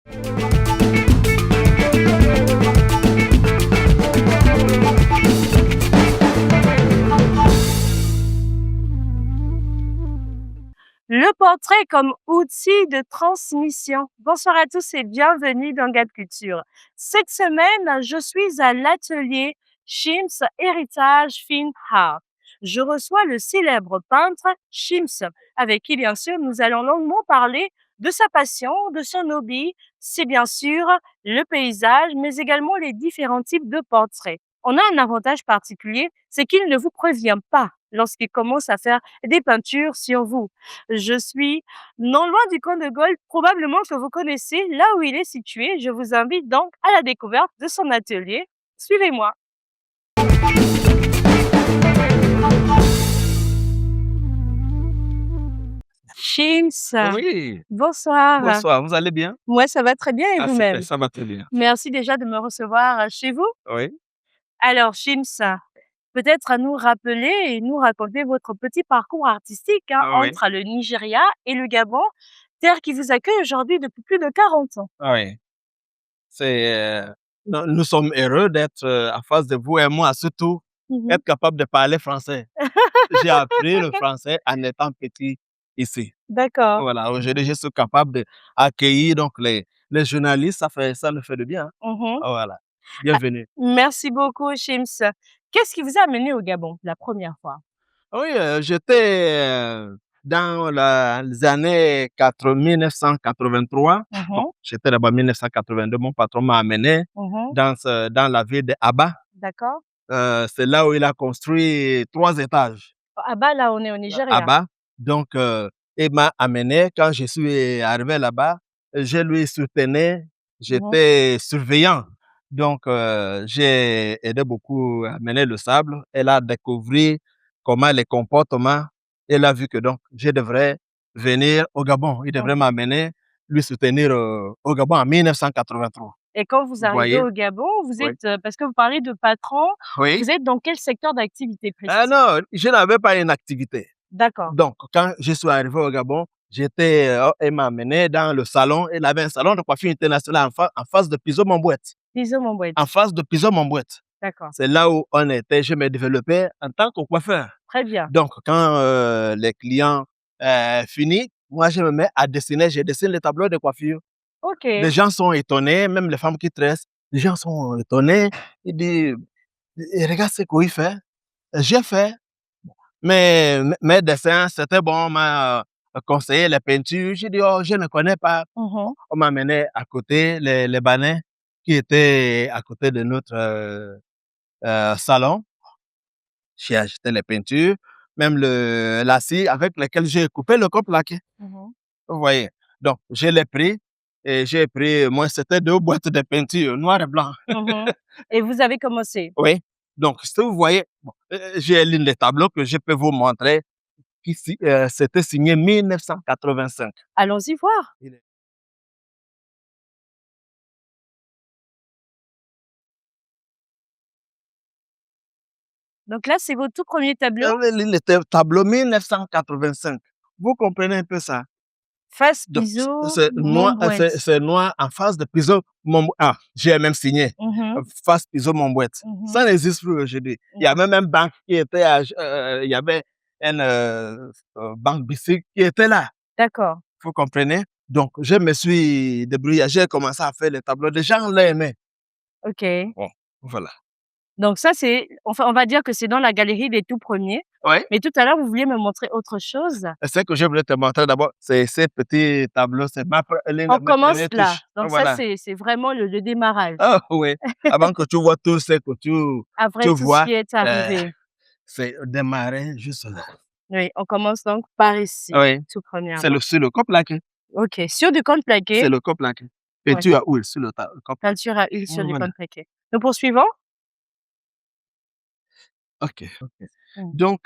Le portrait comme outil de transmission. Bonsoir à tous et bienvenue dans Gap Culture. Cette semaine, je suis à l'atelier Shims Héritage Fine Art. Je reçois le célèbre peintre Shims, avec qui bien sûr nous allons longuement parler de sa passion, de son hobby. C'est bien sûr le paysage, mais également les différents types de portraits. On a un avantage particulier, c'est qu'il ne vous prévient pas lorsqu'il commence à faire des peintures sur vous. Je suis non loin du camp de Gaulle, probablement que vous connaissez là où il est situé. Je vous invite donc à la découverte de son atelier. Suivez-moi. Shims, Oui, bonsoir. bonsoir, vous allez bien? Moi, ça va très bien et Ah vous-même? super, ça va très bien. Merci déjà de me recevoir chez vous. Oui, Alors, Shims, peut-être à nous rappeler et nous raconter votre petit parcours artistique oui, entre le Nigeria et le Gabon, terre qui vous accueille aujourd'hui depuis plus de 40 ans. oui. Nous sommes heureux d'être en face de vous et moi, surtout Mhm. être capable de parler français. J'ai appris le français en étant petit ici. D'accord. Voilà, aujourd'hui, je suis capable d'accueillir donc les journalistes, ça me fait du bien. Mhm. Voilà, Ah, bienvenue. merci beaucoup, Shims. Qu'est-ce qui vous a amené au Gabon la première fois? Oui, j'étais dans les années 1983. Bon, Mhm, j'étais là-bas en 1982. Mon patron m'a amené mhm. dans la ville de Aba. D'accord. C'est là où il a construit 3 étages. Ah bah là, on est au Nigeria. Aba. Donc, il m'a amené. Quand je suis arrivé là-bas, je lui soutenais. Mhm. J'étais surveillant. Donc, j'ai aidé beaucoup à mener le sable. Elle a découvert comment les comportements. Elle a vu que donc, je devrais venir au Gabon. Il devrait Mhm. m'amener, lui soutenir au Gabon en 1983. Et quand vous Vous arrivez voyez? au Gabon, vous Oui. êtes, parce que vous parlez de patron, Oui. vous êtes dans quel secteur d'activité Ah précisément? non, je n'avais pas une activité. D'accord. Donc, quand je suis arrivé au Gabon, elle m'a amené dans le salon. Elle avait un salon de coiffure international en face de Piso Mombouette. Bisous, mon boy. En face de Piso Mombouette. D'accord. C'est là où on était. Je me développais en tant que coiffeur. Très bien. Donc, quand les clients finissent, moi, je me mets à dessiner. Je dessine les tableaux de coiffure. Les OK. gens sont étonnés, même les femmes qui tressent. Les gens sont étonnés. Ils disent, regarde ce qu'il fait. J'ai fait. Mes dessins, c'était bon, on m'a conseillé les peintures. J'ai dit: «Oh, je ne connais pas». Mhm. On m'a amené à côté les Libanais qui étaient à côté de notre, salon. J'ai acheté les peintures, même la scie avec laquelle j'ai coupé le cope laqué. Mhm. Vous voyez? Donc je l'ai pris et j'ai pris moi, c'était 2 boîtes de peinture noir et blanc. Mhm. Et vous avez commencé. Oui, donc si vous voyez, bon, j'ai l'une des tableaux que je peux vous montrer qui c'était signé 1985. Allons-y voir. Il est Donc là, c'est votre tout premier tableau, l'une des tableaux 1985. Vous comprenez un peu ça? face Donc Biseau, c'est noir, Montbouette. c'est noir en face de Piso Mombouette. Ah, j'ai même signé, Mhm. face Piso Mombouette. Mhm. Ça n'existe plus aujourd'hui. Il y a Mhm. même un banque qui était il y avait une banque bicycle qui était là. D'accord. Vous comprenez? Donc je me suis débrouillé, j'ai commencé à faire les tableaux. Les gens l'aimaient. OK. Bon, voilà. Donc ça, c'est enfin, on va dire que c'est dans la galerie des tout premiers. Oui. Mais tout à l'heure, vous vouliez me montrer autre chose? Ce que je voulais te montrer d'abord, c'est ces petits tableaux, c'est l'une de On mes commence premières là. touches. Donc ça, Voilà. c'est vraiment le démarrage. Ah oui, avant que tu vois tout ce que tu Après tout ce vois, qui est heu, arrivé. c'est démarrer juste là. Oui, on commence donc par ici, Oui, tout c'est premièrement. sur le coplaqué, OK. Sur du compte c'est plaqué, le coplaqué. ouais, Peinture à huile sur le coplaqué. peinture à huile sur du Voilà, compte plaqué. Nous poursuivons? OK, OK. Mmh. Donc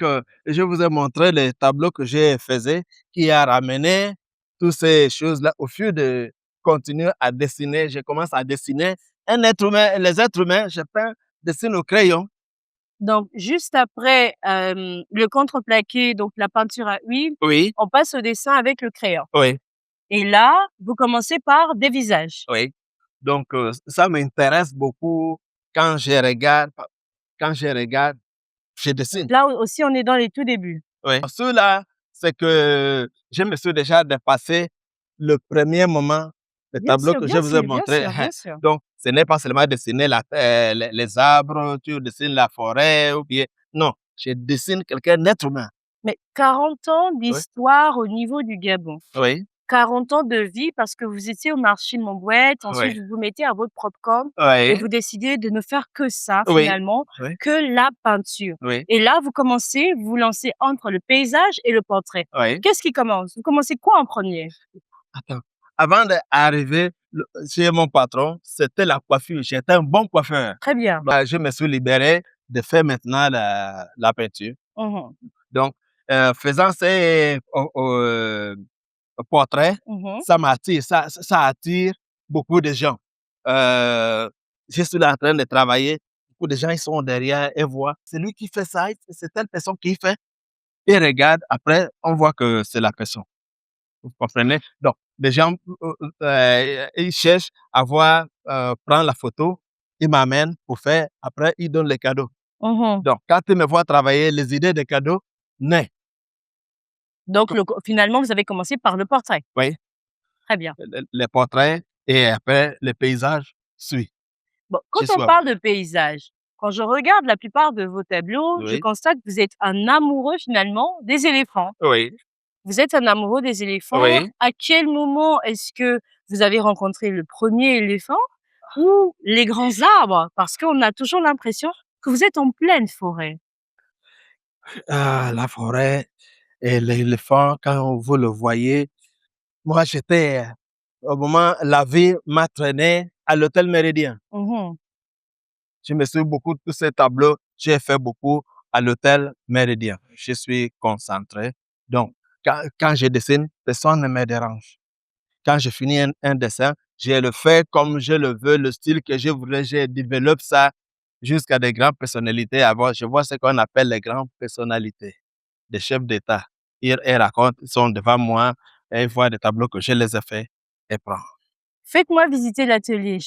je vous ai montré les tableaux que je faisais, qui a ramené toutes ces choses-là au fur de continuer à dessiner. Je commence à dessiner un être humain, les êtres humains, je peins, dessine au crayon. Donc juste après, le contreplaqué, donc la peinture à huile, Oui, on passe au dessin avec le crayon. oui. Et là, vous commencez par des visages. Oui. Donc, ça m'intéresse beaucoup quand quand je regarde, je dessine. Là aussi, on est dans les tout débuts. Oui. Ceux-là, c'est que je me suis déjà dépassé le premier moment, le tableau que je Bien vous ai sûr, bien montré. sûr, bien sûr. Donc, ce n'est pas seulement dessiner les arbres, tu dessines la forêt ou bien. Non, je dessine quelqu'un d'être humain. Mais 40 ans Oui, d'histoire au niveau du Gabon. oui, 40 ans de vie parce que vous étiez au marché de Montbouette, ensuite oui, vous vous mettez à votre propre compte et oui, vous décidez de ne faire que ça oui, finalement, oui, que la peinture. oui, Et là, vous commencez, vous vous lancez entre le paysage et le portrait. oui. Qu'est-ce qui commence? Vous commencez quoi en premier? Attends. Avant d'arriver chez mon patron, c'était la coiffure. J'étais un bon coiffeur. Très bien. Bah, je me suis libéré de faire maintenant la peinture. Mmh. Donc, faisant ces portraits, Mmh. ça m'attire, ça attire beaucoup de gens. Euh, je suis là en train de travailler. Beaucoup de gens ils sont derrière et voient. C'est lui qui fait ça, c'est telle personne qui fait. Et regarde, après, on voit que c'est la personne. Vous comprenez? Donc, les gens, ils cherchent à voir, prendre la photo, ils m'amènent pour faire, après, ils donnent les cadeaux. Mmh. Donc, quand ils me voient travailler, les idées de cadeaux naissent. Donc finalement, vous avez commencé par le portrait. Oui, Très bien. les portraits et après, les paysages suivent. Bon, Je quand on suis parle de paysage, quand je regarde la plupart de vos tableaux, je oui, constate que vous êtes un amoureux finalement des éléphants. oui, Vous êtes un amoureux des éléphants. oui. À quel moment est-ce que vous avez rencontré le premier éléphant ou les grands arbres? Parce qu'on a toujours l'impression que vous êtes en pleine forêt. Ah, la forêt et l'éléphant, quand vous le voyez, moi, j'étais, au moment, la vie m'a traîné à l'hôtel Méridien. Mmh. Je me suis beaucoup tous ces tableaux, j'ai fait beaucoup à l'hôtel Méridien. Je suis concentré. Donc, quand je dessine, personne ne me dérange. Quand je finis un dessin, je le fais comme je le veux, le style que je voudrais, je développe ça jusqu'à des grandes personnalités. Avant, je vois ce qu'on appelle les grandes personnalités, des chefs d'État. Ils racontent, ils sont devant moi, et ils voient des tableaux que je les ai faits et prennent. Faites-moi visiter l'atelier.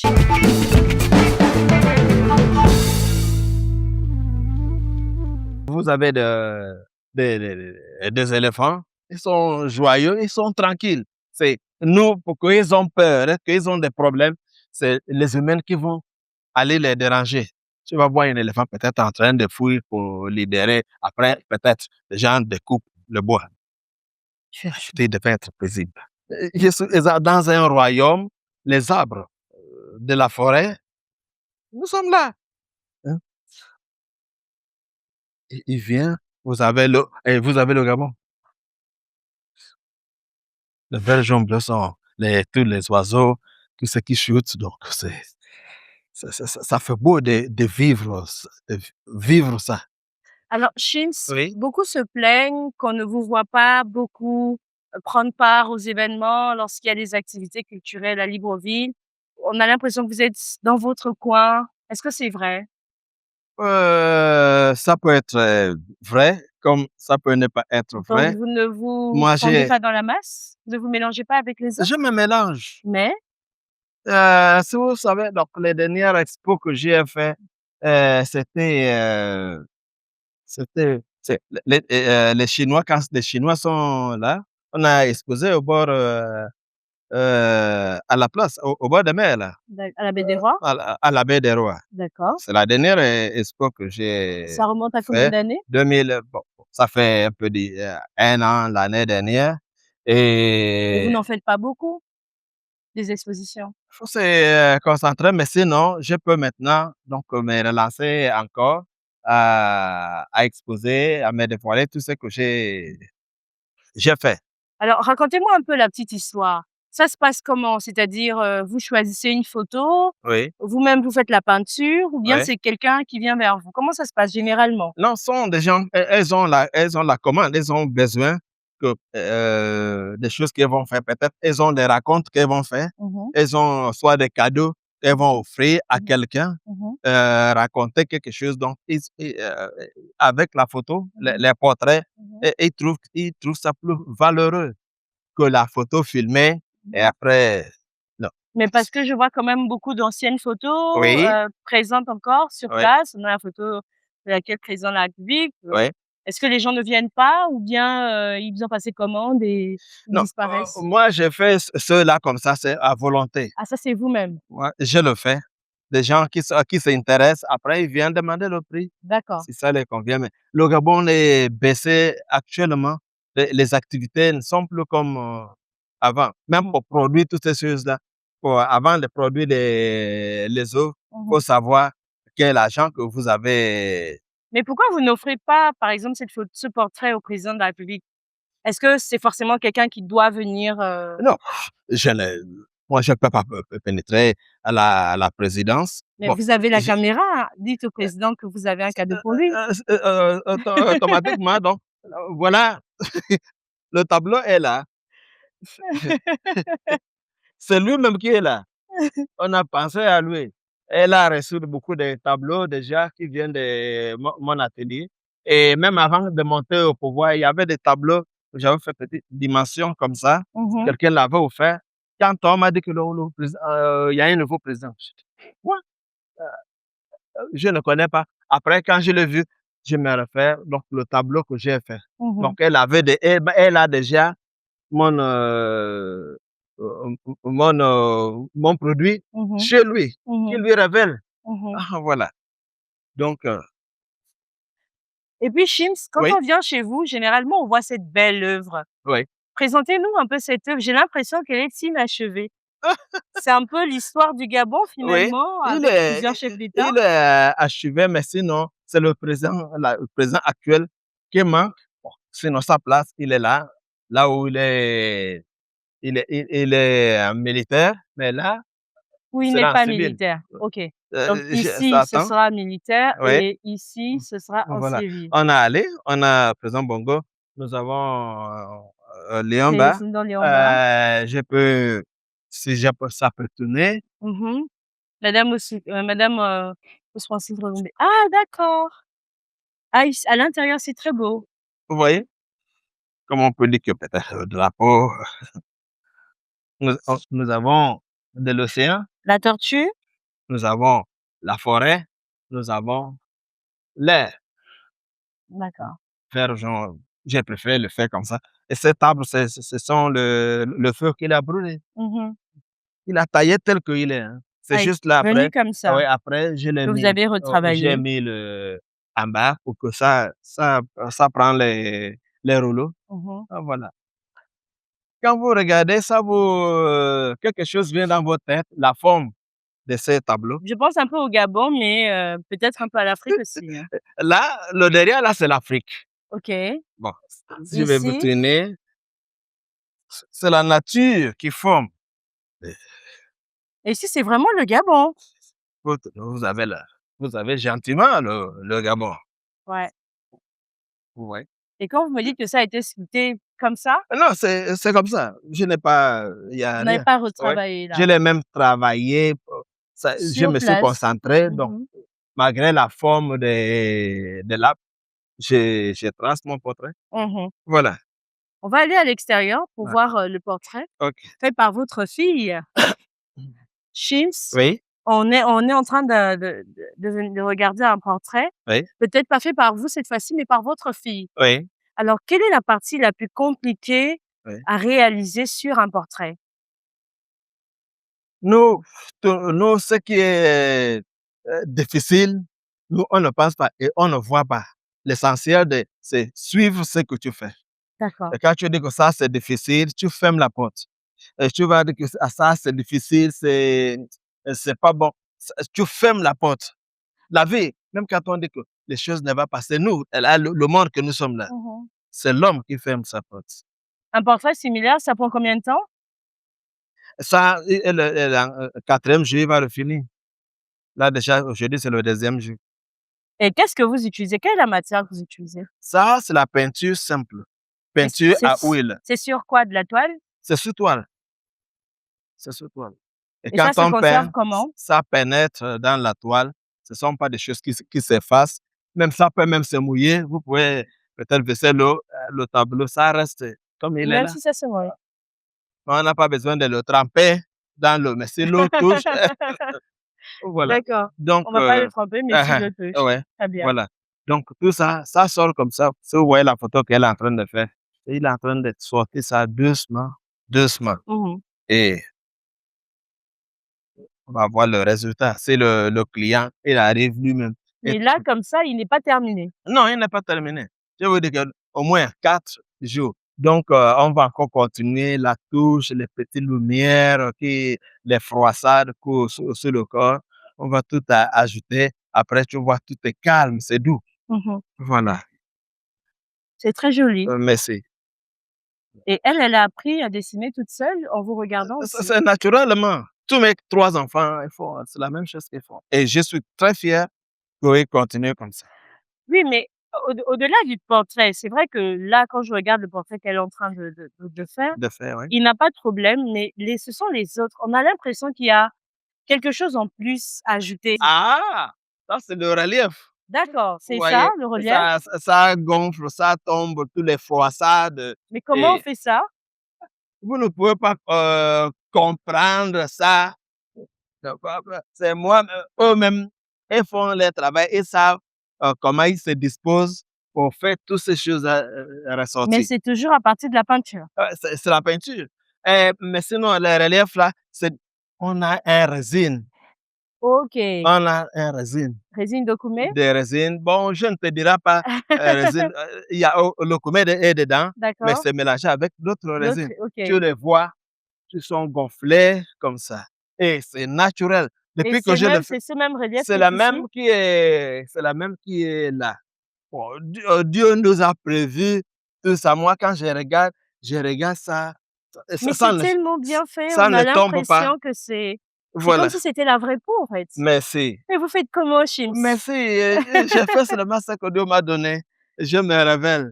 Vous avez des éléphants, ils sont joyeux, ils sont tranquilles. C'est nous, pour qu'ils ont peur, hein, qu'ils ont des problèmes, c'est les humains qui vont aller les déranger. Tu vas voir un éléphant peut-être en train de fouiller pour libérer. Après, peut-être, les gens découpent le bois. Il devait être paisible. Je suis dans un royaume, les arbres de la forêt, nous sommes là. Hein. Il vient, vous avez le Gabon. Les verts jaunes bleus sont tous les oiseaux, tout ce qui chute. Donc, ça fait beau de vivre, de vivre ça. Alors, Chins, Oui. beaucoup se plaignent qu'on ne vous voit pas beaucoup prendre part aux événements lorsqu'il y a des activités culturelles à Libreville. On a l'impression que vous êtes dans votre coin. Est-ce que c'est vrai? Ça peut être vrai, comme ça peut ne pas être Donc, vrai. vous ne vous Moi, fondez pas dans la masse? Vous ne vous mélangez pas avec les je autres? me mélange. Mais, Si vous savez, donc, les dernières expos que j'ai fait, c'était, les Chinois, quand les Chinois sont là, on a exposé au bord, à la place, au bord de mer là, à la Baie des Rois? à la baie des Rois. D'accord. C'est la dernière, expo que j'ai Ça remonte à combien fait, d'années? 2000, bon, ça fait un peu 1 an l'année dernière Et vous et n'en faites pas beaucoup, des expositions? il faut se, concentrer, mais sinon je peux maintenant donc me relancer encore à exposer, à me dévoiler tout ce que j'ai fait. Alors, racontez-moi un peu la petite histoire. Ça se passe comment? C'est-à-dire, vous choisissez une photo, Oui, vous-même vous faites la peinture ou bien oui. c'est quelqu'un qui vient vers vous? Comment ça se passe généralement? Non, ce sont des gens, elles ont la commande, elles ont besoin que, des choses qu'elles vont faire. Peut-être, elles ont des racontes qu'elles vont faire. Mmh. Elles ont soit des cadeaux qu'elles vont offrir à Mmh. quelqu'un, Mmh. raconter quelque chose. Donc, avec la photo, Mmh. les portraits, Mmh. ils trouvent ça plus valeureux que la photo filmée Et après, non. Mais parce que je vois quand même beaucoup d'anciennes photos, Oui, présentes encore sur oui, place. On a la photo de laquelle le président de la République. oui. Est-ce que les gens ne viennent pas ou bien, ils vous ont passé commande et ils Non, disparaissent? moi, j'ai fait ceux-là comme ça, c'est à volonté. Ah ça, c'est vous-même? Moi, je le fais. Des gens qui s'intéressent, après, ils viennent demander le prix, D'accord. si ça les convient. Mais le Gabon est baissé actuellement. Les activités ne sont plus comme avant. Même Mmh. pour produire toutes ces choses-là. Avant de produire les œufs, il Mmh. faut savoir quel argent que vous avez. Mais pourquoi vous n'offrez pas, par exemple, ce portrait au président de la République? Est-ce que c'est forcément quelqu'un qui doit venir, Non, je ne, moi, je ne peux pas pénétrer à la présidence. mais Bon, vous avez la je- caméra, hein. Dites au président que vous avez un cadeau pour lui. automatiquement, donc, voilà, le tableau est là. C'est lui-même qui est là. On a pensé à lui. Elle a reçu beaucoup de tableaux déjà qui viennent de mon atelier. Et même avant de monter au pouvoir, il y avait des tableaux que j'avais fait petite dimension comme ça. Mmh. Quelqu'un l'avait offert. Quand on m'a dit que il y a un nouveau président. Je dis, quoi? Je ne connais pas. Après, quand je l'ai vu, je me refais donc le tableau que j'ai fait. Mmh. Donc, elle a déjà mon, mon produit Mmh. chez lui, qui Mmh. lui révèle. Mmh. Ah, voilà. Donc, Et puis Chims, quand oui, on vient chez vous, généralement, on voit cette belle œuvre. oui. Présentez-nous un peu cette œuvre. J'ai l'impression qu'elle est inachevée. C'est un peu l'histoire du Gabon Oui, finalement avec plusieurs chefs d'État? il est achevé, mais sinon, c'est le président actuel qui manque. Bon, sinon, sa place, il est là, là où il est militaire, mais là, Ou il il n'est sera en pas civil. militaire? OK. Donc Ça ici, ce attend. sera militaire Oui. et ici, ce sera en Voilà. civil. On a Ali, on a président Bongo, nous avons Liomba. Président Liomba. Je peux, si je peux, ça peut tourner. Mmh. Madame aussi, madame, Ousmane Gombe. Ah d'accord! Ah ici à l'intérieur, c'est très beau. Vous voyez? Comme on peut dire que peut-être le drapeau. Nous avons de l'océan, La tortue? nous avons la forêt, nous avons l'air. D'accord. Faire genre, j'ai préféré le faire comme ça. Et cet arbre, ce sont le feu qu'il a brûlé. Mmh. Il a taillé tel qu'il est, hein. C'est Ah, juste là venu après, comme ça, ouais, après je l'ai que vous mis, avez j'ai retravaillé. mis le en bas pour que ça prend les rouleaux. Mmh. Ah voilà. Quand vous regardez ça, vous, quelque chose vient dans votre tête, la forme de ces tableaux. Je pense un peu au Gabon, mais peut-être un peu à l'Afrique aussi, hein. Là, le derrière là, c'est l'Afrique. OK. Bon, si je vais vous Ici? tourner, c'est la nature qui forme. Et Et ici, c'est vraiment le Gabon? vous avez vous avez gentiment le Gabon. Ouais. Vous voyez? Et quand vous me dites que ça a été sculpté comme ça, Non, c'est comme ça. Je n'ai pas, il y a vous n'avez rien. pas Ouais. retravaillé Je là? l'ai même travaillé, ça je Sur me suis place? concentré, donc Mmh. malgré la forme de l'arbre, je trace mon portrait. Mmh. Voilà. On va aller à l'extérieur pour Ouais. voir, le portrait OK. fait par votre fille, Shims. Oui, On est en train de regarder un portrait, oui, peut-être pas fait par vous cette fois-ci, mais par votre fille. oui, Alors, quelle est la partie la plus compliquée oui. à réaliser sur un portrait? Nous, nous, ce qui est difficile, nous, on ne pense pas et on ne voit pas. L'essentiel, c'est suivre ce que tu fais. D'accord. Et quand tu dis que ça, c'est difficile, tu fermes la porte. Et tu vas dire que ça, c'est difficile, c'est pas bon. Tu fermes la porte. La vie, même quand on dit que les choses ne vont pas, c'est nous, là, le monde que nous sommes là. Mmh. C'est l'homme qui ferme sa porte. Un portrait similaire, ça prend combien de temps? Ça, quatrième jour, il va le finir. Là, déjà, aujourd'hui, c'est le deuxième jour. Et qu'est-ce que vous utilisez? Quelle est la matière que vous utilisez? Ça, c'est la peinture simple. Et Peinture à huile. c'est sur quoi? De la toile? C'est sur toile. C'est sur toile. Et Et ça quand se on conserve peint, comment? ça pénètre dans la toile. Ce ne sont pas des choses qui s'effacent. Même ça peut même se mouiller. Vous pouvez peut-être verser l'eau, le tableau, ça reste comme il est Même là. si ça se voit. On n'a pas besoin de le tremper dans l'eau, mais si l'eau touche, voilà. D'accord. Donc, On va pas le tremper, mais s'il uh-huh, le touche. ouais, Très bien. voilà. Donc tout ça, ça sort comme ça. Si vous voyez la photo qu'elle est en train de faire, il est en train de sortir ça doucement, doucement Mmh. et on va voir le résultat. Si le client, il arrive lui-même et Mais là, comme ça, il n'est pas terminé. non, il n'est pas terminé. Je veux dire qu'au moins 4 jours. Donc, on va encore continuer la touche, les petites lumières, les froissades sur le corps. On va tout ajouter. Après, tu vois, tout est calme, c'est doux. Mmh. Voilà. C'est très joli. Merci. Et elle a appris à dessiner toute seule en vous regardant Ça, aussi? c'est naturellement. Tous mes 3 enfants, ils font, c'est la même chose qu'ils font. Et je suis très fier qu'ils continuent comme ça. Oui, mais au-delà du portrait, c'est vrai que là, quand je regarde le portrait qu'elle est en train de faire, De faire, oui. il n'a pas de problème, mais ce sont les autres. On a l'impression qu'il y a quelque chose en plus à ajouter. Ah! Ça, c'est le relief. D'accord, Vous c'est ça, voyez? le relief? Ça gonfle, ça tombe, tous les froissades Mais comment on et fait ça? vous ne pouvez pas, comprendre ça. C'est moi, eux-mêmes, ils font leur travail, ils savent, comment ils se disposent pour faire toutes ces choses-là, Mais ressortir. c'est toujours à partir de la peinture? C'est la peinture. Mais sinon, les reliefs là, c'est on a un résine, OK. on a un résine. Résine Dokume? Des résines. Bon, je ne te dirai pas, résine, il y a le coumet est dedans, mais D'accord. c'est mélangé avec d'autres L'autre, résines. Tu OK. les vois, ils sont gonflés comme ça et c'est naturel. Et Depuis que je le fais, c'est ce même relief qui est ici? c'est la même qui est là. Bon, Dieu nous a prévu tout ça. Moi, quand je regarde ça, Mais ça c'est ne tellement bien fait, ça on ne a tombe pas. l'impression que c'est comme Voilà. si c'était la vraie peau, en fait. Merci. Mais vous faites comment, Chims? Merci, j'ai fait seulement ce que Dieu m'a donné. Je me révèle,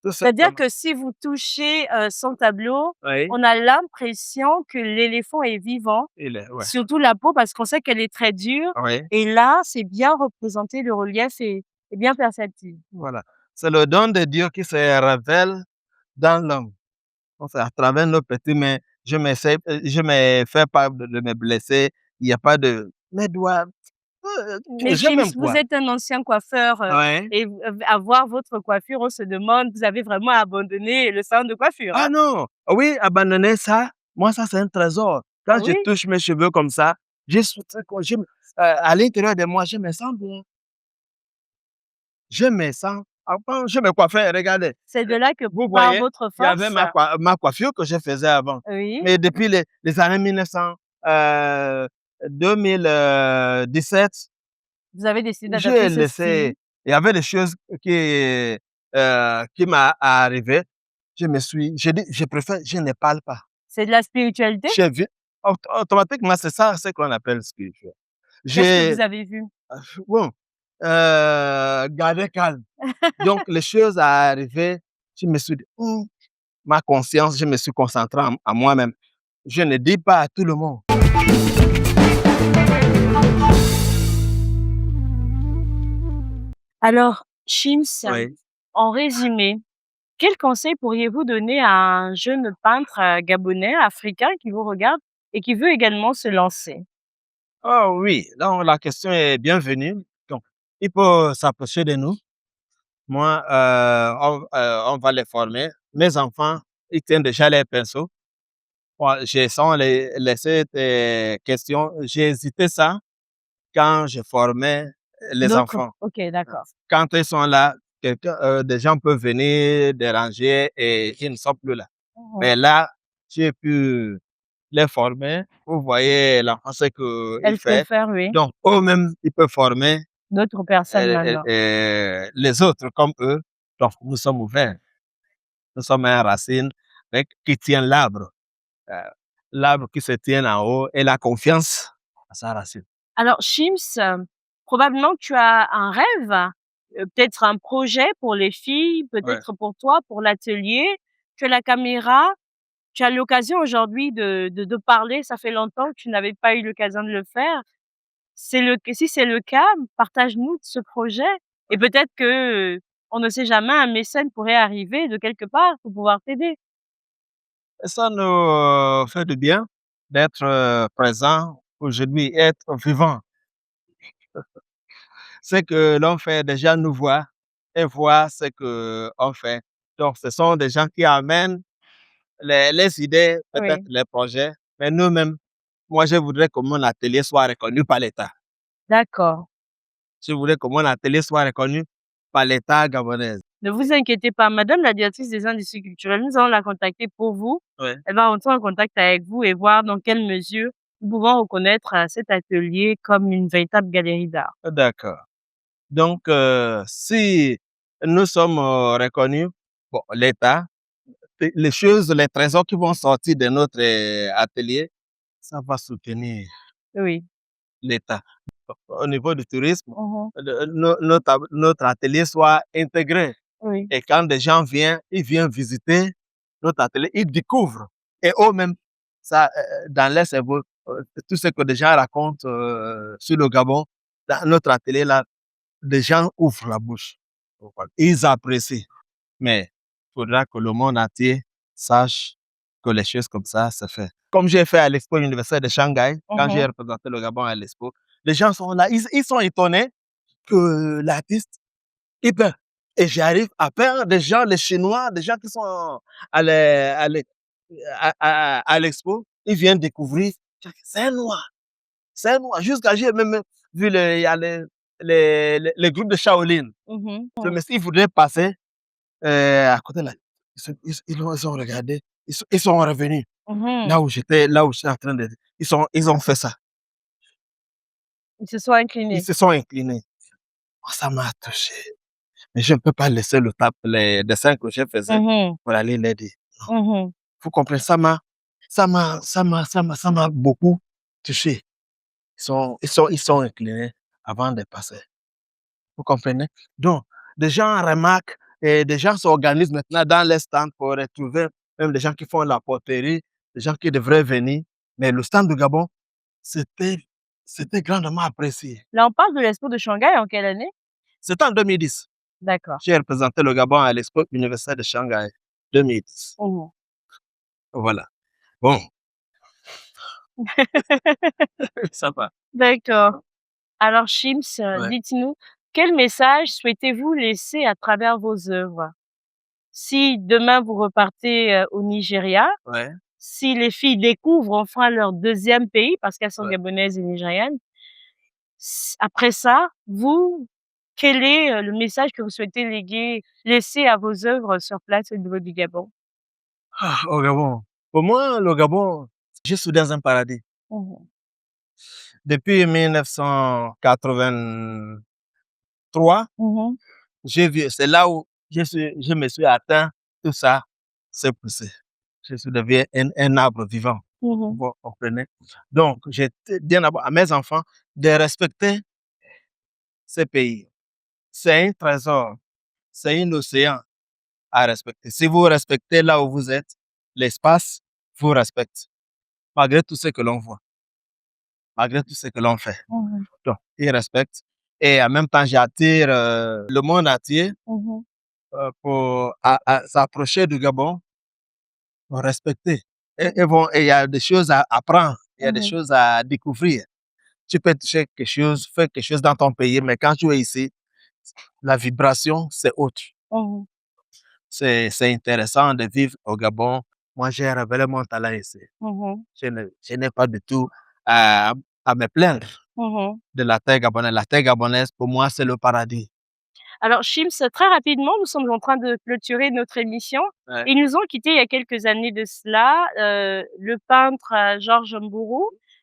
tout C'est-à-dire simplement. que si vous touchez, son tableau, Oui, on a l'impression que l'éléphant est vivant, il est ouais, surtout la peau parce qu'on sait qu'elle est très dure oui, et là, c'est bien représenté, le relief est bien perceptible. voilà. C'est le don de Dieu qui se révèle dans l'homme. Donc c'est à travers nos petits mains, je me fais pas de me blesser, il y a pas de mes doigts, Mais je Chims, m'aime vous quoi. êtes un ancien coiffeur, Ouais. et à voir votre coiffure, on se demande, vous avez vraiment abandonné le salon de coiffure, Ah hein? non! Oui, abandonner ça, moi ça c'est un trésor. Ah Quand je oui? touche mes cheveux comme ça, je suis très con je me à l'intérieur de moi, je me sens bien. Je me sens avant je me coiffais, regardez, C'est de là que vous part voyez, votre il y avait force? ma coiffure que je faisais avant. Oui, Mais depuis les années 1900, heu, 2017, vous avez décidé d'adapter j'ai ce style. laissé il y avait des choses qui m'a arrivé. Je me suis j'ai dit: «Je préfère je ne parle pas». C'est de la spiritualité? J'ai vu automatiquement, c'est ça ce qu'on appelle spirituel. Qu'est-ce que J'ai vous avez vu? bon, garder calme. Donc les choses à arriver, je me suis dit: «Mmh». Ma conscience, je me suis concentré en moi-même. Je ne dis pas à tout le monde. Alors, Chims, Oui. en résumé, quel conseil pourriez-vous donner à un jeune peintre, gabonais, africain qui vous regarde et qui veut également se lancer? Oh oui, donc la question est bienvenue. Donc, il peut s'approcher de nous. Moi, on va les former. Mes enfants, ils tiennent déjà les pinceaux. Moi, j'ai sans laisser tes questions, j'ai hésité ça quand je formais les D'autres enfants. OK, d'accord. Quand ils sont là, des gens peuvent venir déranger et ils ne sont plus là. Mmh. Mais là, j'ai pu les former. Vous voyez l'enfant ce qu'il Elles peuvent fait. faire, oui, Donc, eux-mêmes, ils peuvent former d'autres personnes maintenant. les autres comme eux. Donc, nous sommes ouverts. Nous sommes une racine qui tient l'arbre. Euh, L'arbre qui se tient en haut et la confiance à sa racine. Alors Chims, probablement que tu as un rêve, peut-être un projet pour les filles, Ouais. peut-être pour toi, pour l'atelier. Tu as la caméra, tu as l'occasion aujourd'hui de parler, ça fait longtemps que tu n'avais pas eu l'occasion de le faire. Si c'est le cas, partage-nous ce projet et peut-être que, on ne sait jamais, un mécène pourrait arriver de quelque part pour pouvoir t'aider. Ça nous fait du bien d'être présent aujourd'hui, être vivant. Ce que l'on fait, des gens nous voient et voient ce qu'on fait. Donc, ce sont des gens qui amènent les idées, peut-être Oui, les projets, mais nous-mêmes, moi, je voudrais que mon atelier soit reconnu par l'État. d'accord. Je voudrais que mon atelier soit reconnu par l'État gabonais. Ne vous inquiétez pas, madame la directrice des industries culturelles, nous allons la contacter pour vous. Ouais. Elle va entrer en contact avec vous et voir dans quelle mesure nous pouvons reconnaître cet atelier comme une véritable galerie d'art. D'accord. Donc, si nous sommes reconnus, bon, l'État, les choses, les trésors qui vont sortir de notre atelier, ça va soutenir Oui. l'État. Au niveau du tourisme, Mhm. notre atelier soit intégré. Oui. Et quand des gens viennent, ils viennent visiter notre atelier, ils découvrent. Et eux-mêmes, ça, dans leur cerveau, tout ce que des gens racontent sur le Gabon, dans notre atelier, là, des gens ouvrent la bouche. Voilà. Ils apprécient. Mais il faudra que le monde entier sache que les choses comme ça se font. Comme j'ai fait à l'Expo universelle de Shanghai, quand j'ai Mhm. représenté le Gabon à l'Expo, les gens sont là, ils sont étonnés que l'artiste, il peut. Et j'arrive à peindre des gens, les Chinois, des gens qui sont à l'expo, ils viennent découvrir, c'est un noir, c'est un noir. Jusqu'à j'ai même vu il y a les groupes de Shaolin. Mhm. Ce monsieur, il voudrait passer à côté là. Ils ont regardé, ils sont revenus. Mhm. Là où j'étais en train de. Ils ont fait ça. Ils se sont Ils inclinés. se sont inclinés. Oh, ça m'a touché. Mais je ne peux pas laisser les dessins que je faisais Mhm. pour aller les dire. Mhm. Vous comprenez, ça m'a beaucoup touché. Ils sont inclinés avant de passer. Vous comprenez? Donc, des gens remarquent et des gens s'organisent maintenant dans les stands pour retrouver même des gens qui font la poterie, des gens qui devraient venir. Mais le stand du Gabon, c'était, c'était grandement apprécié. Là, on parle de l'expo de Shanghai en quelle année? C'était en 2010. D'accord. J'ai représenté le Gabon à l'Expo universelle de Shanghai 2010. Mhm. Voilà. Bon, ça va. D'accord. Alors, Chims, Ouais, dites-nous, quel message souhaitez-vous laisser à travers vos œuvres? Si demain vous repartez, au Nigeria, ouais, si les filles découvrent enfin leur deuxième pays, parce qu'elles sont ouais. gabonaises et nigérianes, après ça, vous, quel est, le message que vous souhaitez laisser à vos œuvres sur place au niveau du Gabon? Ah, au Gabon. Pour moi, le Gabon, je suis dans un paradis. Mmh. Depuis 1983, Mmh. j'ai vu, c'est là où je me suis atteint, tout ça s'est poussé. Je suis devenu un arbre vivant. Mmh. Vous comprenez? Donc, j'ai dit d'abord à mes enfants de respecter ces pays. C'est un trésor, c'est un océan à respecter. Si vous respectez là où vous êtes, l'espace vous respecte, malgré tout ce que l'on voit, malgré tout ce que l'on fait. Mmh. Donc, ils respectent. Et en même temps, j'attire le monde entier Mmh. pour s'approcher du Gabon, pour respecter. Et il y a des choses à apprendre, il y a des Mmh. choses à découvrir. Tu peux toucher quelque chose, faire quelque chose dans ton pays, mais quand tu es ici, la vibration, c'est autre. Mmh. C'est intéressant de vivre au Gabon. Moi, j'ai révélé mon talent ici. Mmh. Je n'ai pas du tout à, à me plaindre Mmh. de la terre gabonaise. La terre gabonaise, pour moi, c'est le paradis. Alors Chims, très rapidement, nous sommes en train de clôturer notre émission. Ouais. Ils nous ont quittés il y a quelques années de cela, le peintre, Georges Mburu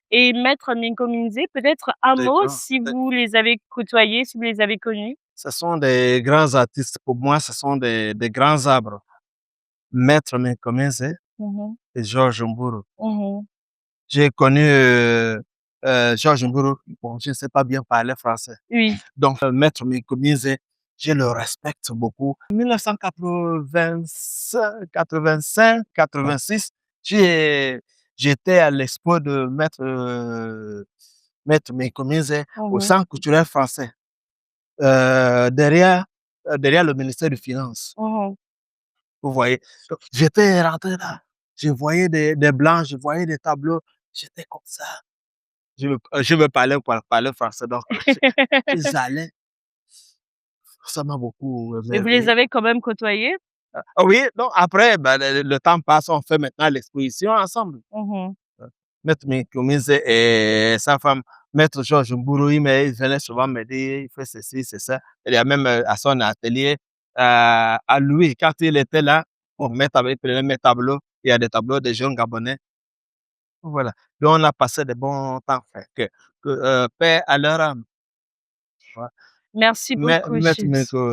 et maître Minko Minze. Peut-être un Des mot grands, si vous les avez côtoyés, si vous les avez connus? ce sont des grands artistes. Pour moi, ce sont des grands arbres. Maître Menkomeze Mmh. et Georges Mburu. Mmh. J'ai connu Georges Mburu. Bon, je ne sais pas bien parler français. Oui. Donc, Maître Menkomeze, je le respecte beaucoup. En 1985, 85, 86, j'étais à l'expo de Maître Menkomeze au Mmh. Centre culturel français, derrière le ministère des Finances. Mmh. Vous voyez? Donc, j'étais rentré là. je voyais des blancs, je voyais des tableaux. J'étais comme ça. Je veux parler français, donc j'allais. Ça m'a beaucoup Et vous les émerveillé. avez quand même côtoyés? Ah oui, donc après, ben, le temps passe, on fait maintenant l'exposition ensemble. Mmh. Maître Minkominze et sa femme, Maître Georges Mbouroui, mais il venait souvent me dire, il fait ceci, c'est ça. Il y a même à son atelier, à lui, quand il était là, il prenait mes tableaux, il y a des tableaux des jeunes Gabonais. Voilà. Donc on a passé de bons temps, frère, paix à leur âme. Ouais. Merci beaucoup, Maître Chips. Minko,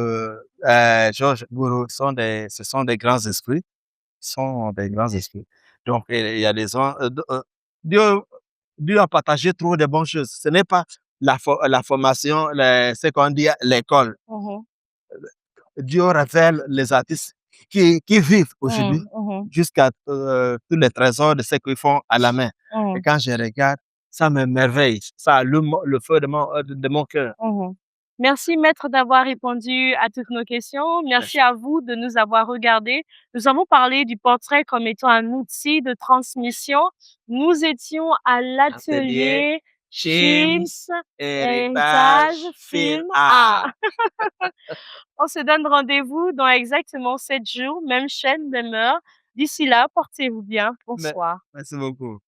Georges Mbouroui ce sont des grands esprits. Sont des grands esprits. Donc, il y a des gens, Dieu, Dieu a partagé trop de bonnes choses. Ce n'est pas la formation, ce qu'on dit à l'école. Mmh. Dieu révèle les artistes qui vivent aujourd'hui Mmh. jusqu'à tous les trésors de ce qu'ils font à la main. Et Mmh. quand je regarde, ça m'émerveille. Ça allume le feu de mon cœur. Mmh. Merci maître d'avoir répondu à toutes nos questions. Merci à vous de nous avoir regardés. Nous avons parlé du portrait comme étant un outil de transmission. Nous étions à Atelier, l'atelier Chim, Chims Héritage héritage, fil Film art. Art. On se donne rendez-vous dans exactement 7 jours, même chaîne, même heure. D'ici là, portez-vous bien. Bonsoir. Merci beaucoup.